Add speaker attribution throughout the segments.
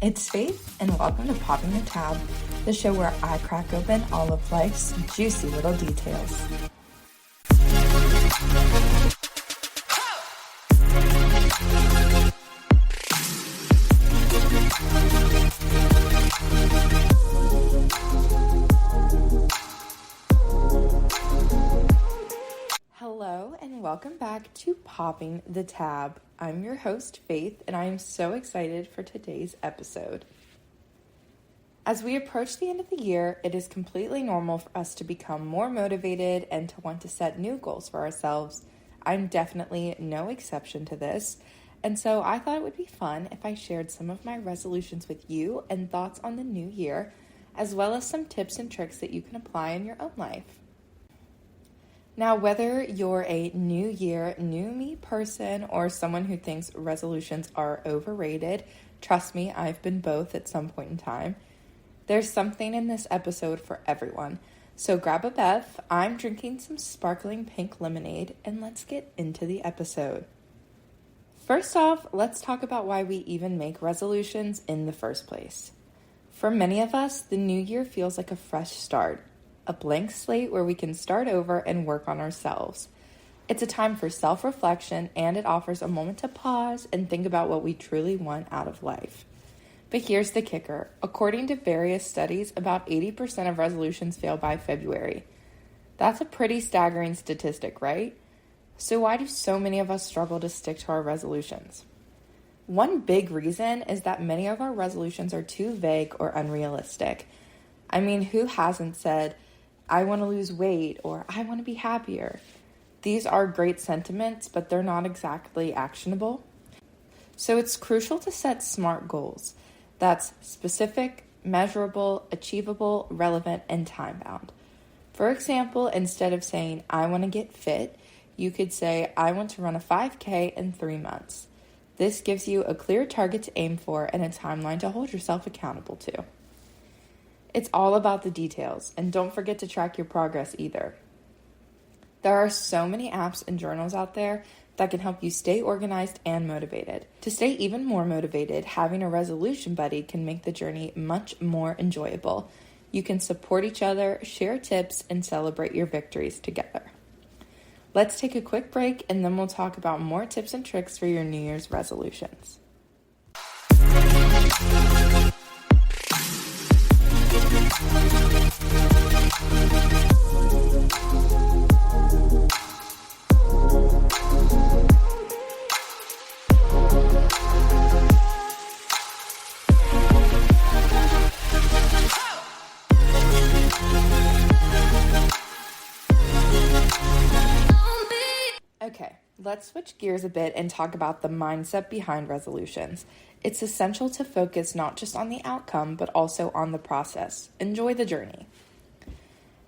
Speaker 1: It's Faith, and welcome to Popping the Tab, the show where I crack open all of life's juicy little details. Hello, and welcome back to Popping the Tab. I'm your host, Faith, and I am so excited for today's episode. As we approach the end of the year, it is completely normal for us to become more motivated and to want to set new goals for ourselves. I'm definitely no exception to this, and so I thought it would be fun if I shared some of my resolutions with you and thoughts on the new year, as well as some tips and tricks that you can apply in your own life. Now, whether you're a new year, new me person or someone who thinks resolutions are overrated, trust me, I've been both at some point in time. There's something in this episode for everyone. So grab a bev, I'm drinking some sparkling pink lemonade, and let's get into the episode. First off, let's talk about why we even make resolutions in the first place. For many of us, the new year feels like a fresh start. A blank slate where we can start over and work on ourselves. It's a time for self-reflection, and it offers a moment to pause and think about what we truly want out of life. But here's the kicker. According to various studies, about 80% of resolutions fail by February. That's a pretty staggering statistic, right? So why do so many of us struggle to stick to our resolutions? One big reason is that many of our resolutions are too vague or unrealistic. I mean, who hasn't said, I want to lose weight, or I want to be happier? These are great sentiments, but they're not exactly actionable. So it's crucial to set SMART goals. That's specific, measurable, achievable, relevant, and time-bound. For example, instead of saying, I want to get fit, you could say, I want to run a 5K in 3 months. This gives you a clear target to aim for and a timeline to hold yourself accountable to. It's all about the details, and don't forget to track your progress either. There are so many apps and journals out there that can help you stay organized and motivated. To stay even more motivated, having a resolution buddy can make the journey much more enjoyable. You can support each other, share tips, and celebrate your victories together. Let's take a quick break, and then we'll talk about more tips and tricks for your New Year's resolutions. Okay, let's switch gears a bit and talk about the mindset behind resolutions. It's essential to focus not just on the outcome, but also on the process. Enjoy the journey.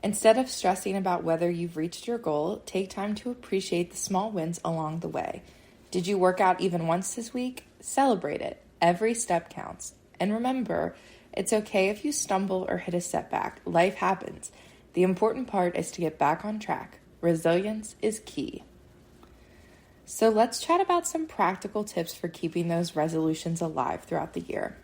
Speaker 1: Instead of stressing about whether you've reached your goal, take time to appreciate the small wins along the way. Did you work out even once this week? Celebrate it. Every step counts. And remember, it's okay if you stumble or hit a setback. Life happens. The important part is to get back on track. Resilience is key. So let's chat about some practical tips for keeping those resolutions alive throughout the year.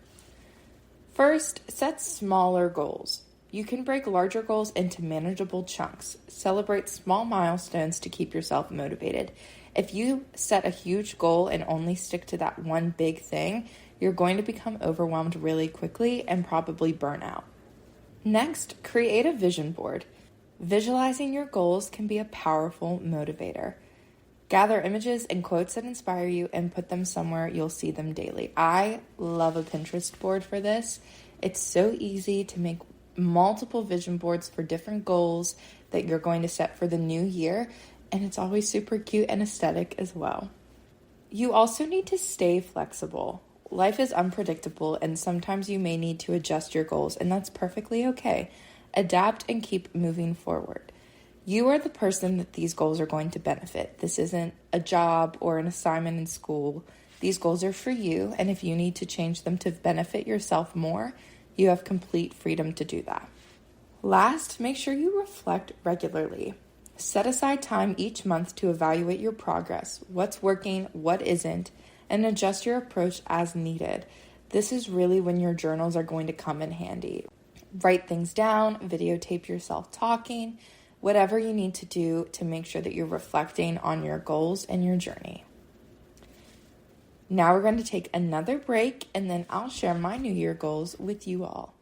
Speaker 1: First, set smaller goals. You can break larger goals into manageable chunks. Celebrate small milestones to keep yourself motivated. If you set a huge goal and only stick to that one big thing, you're going to become overwhelmed really quickly and probably burn out. Next, create a vision board. Visualizing your goals can be a powerful motivator. Gather images and quotes that inspire you and put them somewhere you'll see them daily. I love a Pinterest board for this. It's so easy to make multiple vision boards for different goals that you're going to set for the new year, and it's always super cute and aesthetic as well. You also need to stay flexible. Life is unpredictable, and sometimes you may need to adjust your goals, and that's perfectly okay. Adapt and keep moving forward. You are the person that these goals are going to benefit. This isn't a job or an assignment in school. These goals are for you, and if you need to change them to benefit yourself more, you have complete freedom to do that. Last, make sure you reflect regularly. Set aside time each month to evaluate your progress, what's working, what isn't, and adjust your approach as needed. this is really when your journals are going to come in handy. Write things down, videotape yourself talking, whatever you need to do to make sure that you're reflecting on your goals and your journey. Now we're going to take another break, and then I'll share my New Year goals with you all.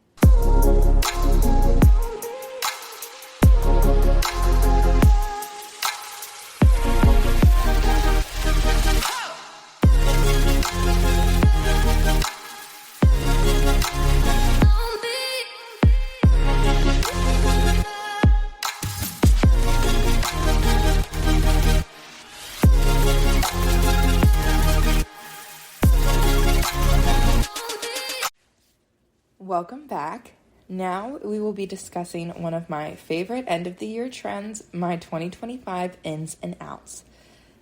Speaker 1: Welcome back. Now we will be discussing one of my favorite end of the year trends, my 2025 ins and outs.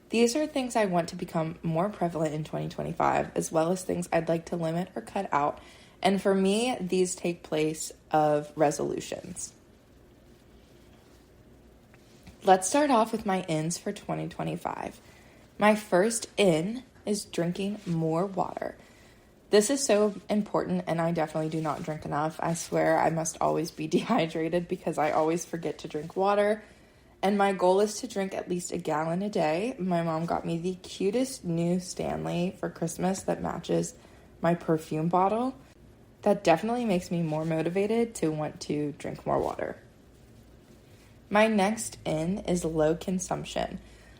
Speaker 1: These are things I want to become more prevalent in 2025, as well as things I'd like to limit or cut out. And for me, these take place of resolutions. Let's start off with my ins for 2025. My first in is drinking more water. This is so important, and I definitely do not drink enough. I swear I must always be dehydrated because I always forget to drink water. And my goal is to drink at least a gallon a day. My mom got me the cutest new Stanley for Christmas that matches my perfume bottle. That definitely makes me more motivated to want to drink more water. My next in is low consumption.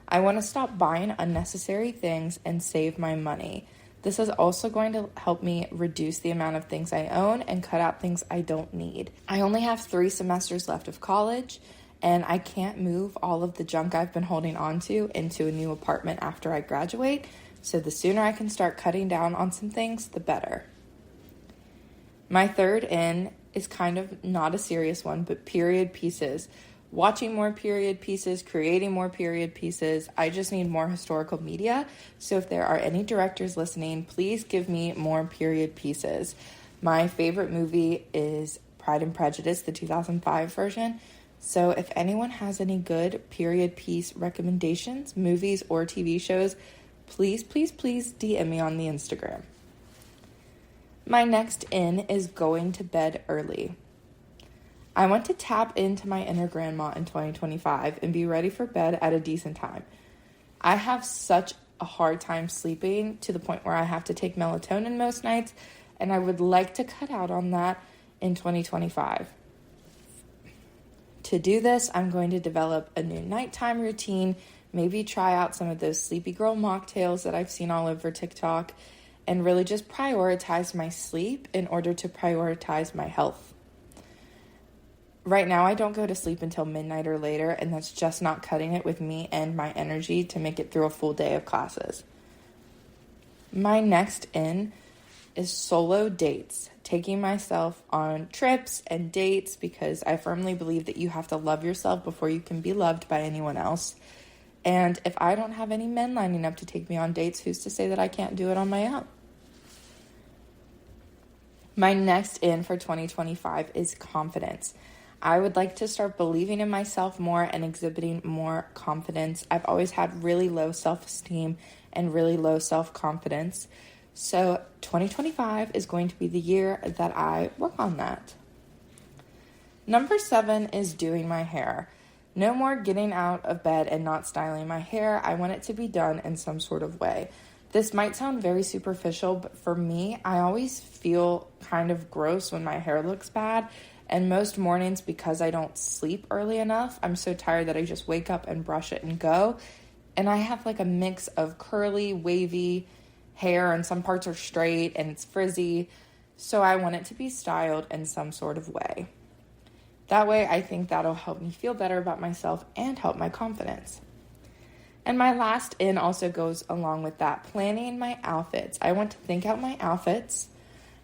Speaker 1: I want to stop buying unnecessary things and save my money. This is also going to help me reduce the amount of things I own and cut out things I don't need. I only have 3 semesters left of college, and I can't move all of the junk I've been holding on to into a new apartment after I graduate, so the sooner I can start cutting down on some things, the better. My third in is kind of not a serious one, but period pieces. Watching more period pieces, creating more period pieces. I just need more historical media. So if there are any directors listening, please give me more period pieces. My favorite movie is Pride and Prejudice, the 2005 version. So if anyone has any good period piece recommendations, movies or TV shows, please DM me on the Instagram. My next in is going to bed early. I want to tap into my inner grandma in 2025 and be ready for bed at a decent time. I have such a hard time sleeping to the point where I have to take melatonin most nights, and I would like to cut out on that in 2025. To do this, I'm going to develop a new nighttime routine, maybe try out some of those sleepy girl mocktails that I've seen all over TikTok, and really just prioritize my sleep in order to prioritize my health. Right now, I don't go to sleep until midnight or later, and that's just not cutting it with me and my energy to make it through a full day of classes. My next in is solo dates, taking myself on trips and dates because I firmly believe that you have to love yourself before you can be loved by anyone else. And if I don't have any men lining up to take me on dates, who's to say that I can't do it on my own? My next in for 2025 is confidence. I would like to start believing in myself more and exhibiting more confidence. I've always had really low self-esteem and really low self-confidence. So 2025 is going to be the year that I work on that. Number 7 is doing my hair. No more getting out of bed and not styling my hair. I want it to be done in some sort of way. This might sound very superficial, but for me, I always feel kind of gross when my hair looks bad. And most mornings, because I don't sleep early enough, I'm so tired that I just wake up and brush it and go. And I have like a mix of curly, wavy hair, and some parts are straight and it's frizzy. So I want it to be styled in some sort of way. That way, I think that'll help me feel better about myself and help my confidence. And my last in also goes along with that, planning my outfits. I want to think out my outfits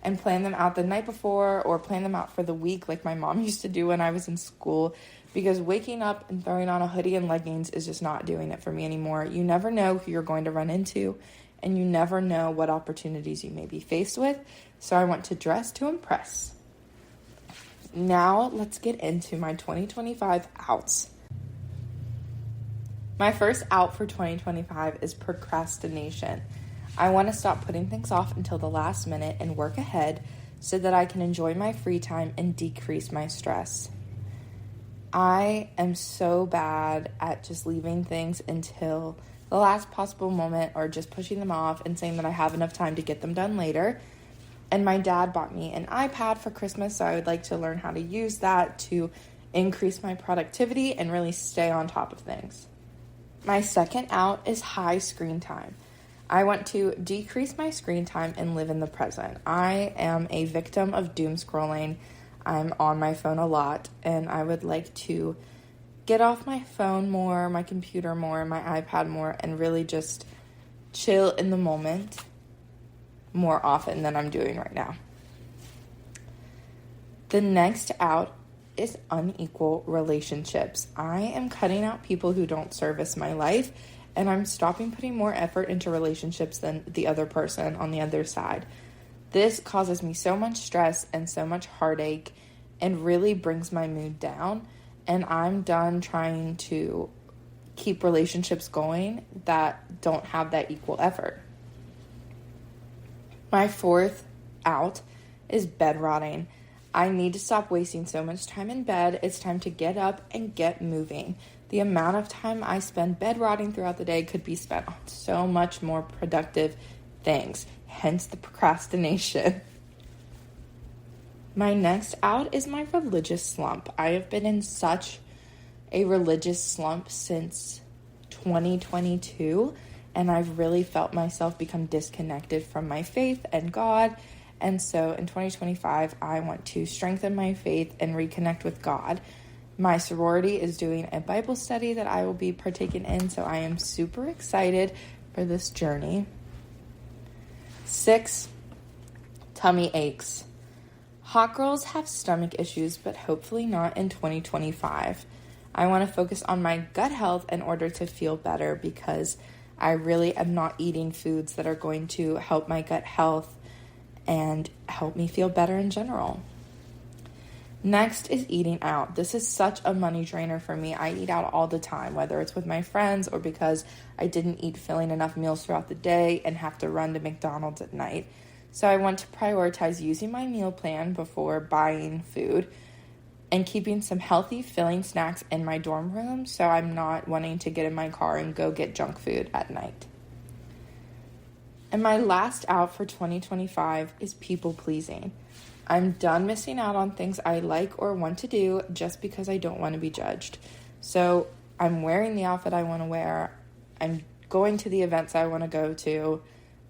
Speaker 1: and plan them out the night before or plan them out for the week like my mom used to do when I was in school, because waking up and throwing on a hoodie and leggings is just not doing it for me anymore. You never know who you're going to run into, and you never know what opportunities you may be faced with, so I want to dress to impress. Now let's get into my 2025 outs. My first out for 2025 is procrastination. I want to stop putting things off until the last minute and work ahead so that I can enjoy my free time and decrease my stress. I am so bad at just leaving things until the last possible moment or just pushing them off and saying that I have enough time to get them done later. And my dad bought me an iPad for Christmas, so I would like to learn how to use that to increase my productivity and really stay on top of things. My second out is high screen time. I want to decrease my screen time and live in the present. I am a victim of doom scrolling. I'm on my phone a lot, and I would like to get off my phone more, my computer more, my iPad more, and really just chill in the moment more often than I'm doing right now. The next out is unequal relationships. I am cutting out people who don't service my life, and I'm stopping putting more effort into relationships than the other person on the other side. This causes me so much stress and so much heartache and really brings my mood down. And I'm done trying to keep relationships going that don't have that equal effort. My fourth out is bed rotting. I need to stop wasting so much time in bed. It's time to get up and get moving. The amount of time I spend bed rotting throughout the day could be spent on so much more productive things, hence the procrastination. My next out is my religious slump. I have been in such a religious slump since 2022, and I've really felt myself become disconnected from my faith and God. And so in 2025, I want to strengthen my faith and reconnect with God. My sorority is doing a Bible study that I will be partaking in, so I am super excited for this journey. 6, tummy aches. Hot girls have stomach issues, but hopefully not in 2025. I want to focus on my gut health in order to feel better because I really am not eating foods that are going to help my gut health and help me feel better in general. Next is eating out. This is such a money drainer for me. I eat out all the time, whether it's with my friends or because I didn't eat filling enough meals throughout the day and have to run to McDonald's at night. So I want to prioritize using my meal plan before buying food and keeping some healthy filling snacks in my dorm room so I'm not wanting to get in my car and go get junk food at night. And my last out for 2025 is people pleasing. I'm done missing out on things I like or want to do just because I don't want to be judged. So I'm wearing the outfit I want to wear. I'm going to the events I want to go to.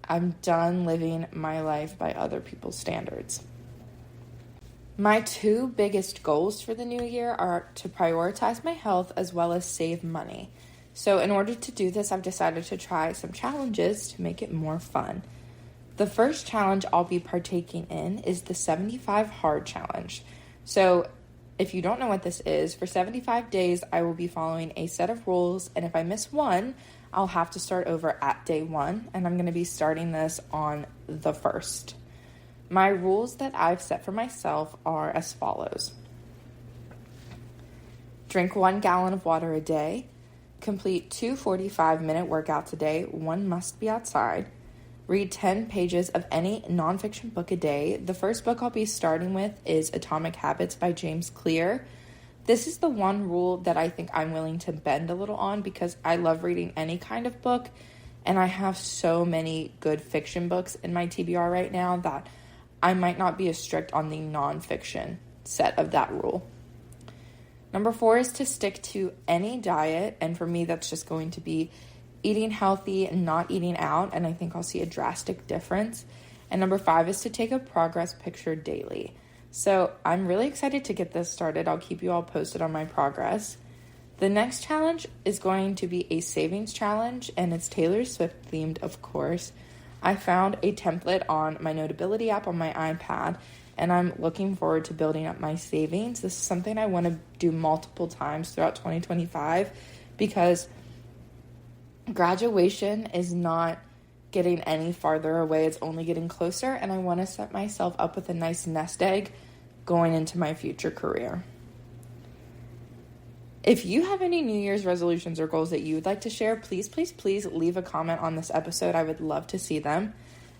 Speaker 1: I'm done living my life by other people's standards. My 2 biggest goals for the new year are to prioritize my health as well as save money. So in order to do this, I've decided to try some challenges to make it more fun. The first challenge I'll be partaking in is the 75 hard challenge. So if you don't know what this is, for 75 days, I will be following a set of rules, and if I miss one, I'll have to start over at day 1, and I'm going to be starting this on the 1st. My rules that I've set for myself are as follows. Drink 1 gallon of water a day. Complete 2 45-minute workouts a day. 1 must be outside. Read 10 pages of any nonfiction book a day. The first book I'll be starting with is Atomic Habits by James Clear. This is the one rule that I think I'm willing to bend a little on because I love reading any kind of book, and I have so many good fiction books in my TBR right now that I might not be as strict on the nonfiction set of that rule. Number 4 is to stick to any diet, and for me that's just going to be eating healthy and not eating out, and I think I'll see a drastic difference. And number 5 is to take a progress picture daily. So I'm really excited to get this started. I'll keep you all posted on my progress. The next challenge is going to be a savings challenge, and it's Taylor Swift themed, of course. I found a template on my Notability app on my iPad, and I'm looking forward to building up my savings. This is something I want to do multiple times throughout 2025 because graduation is not getting any farther away. It's only getting closer, and I want to set myself up with a nice nest egg going into my future career. If you have any New Year's resolutions or goals that you would like to share, please leave a comment on this episode. I would love to see them.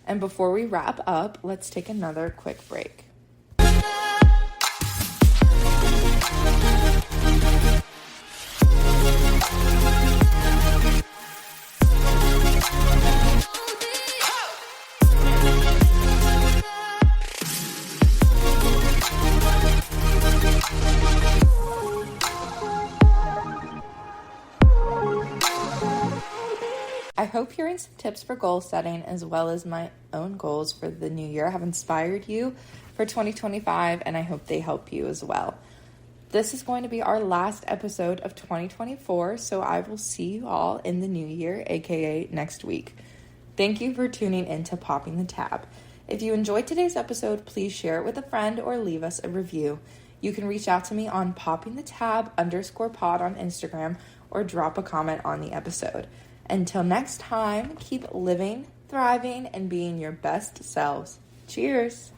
Speaker 1: And before we wrap up, let's take another quick break. I hope hearing some tips for goal setting as well as my own goals for the new year have inspired you for 2025, and I hope they help you as well. This is going to be our last episode of 2024, so I will see you all in the new year, aka next week. Thank you for tuning in to Popping the Tab. If you enjoyed today's episode, please share it with a friend or leave us a review. You can reach out to me on poppingthetab_pod on Instagram or drop a comment on the episode. Until next time, keep living, thriving, and being your best selves. Cheers!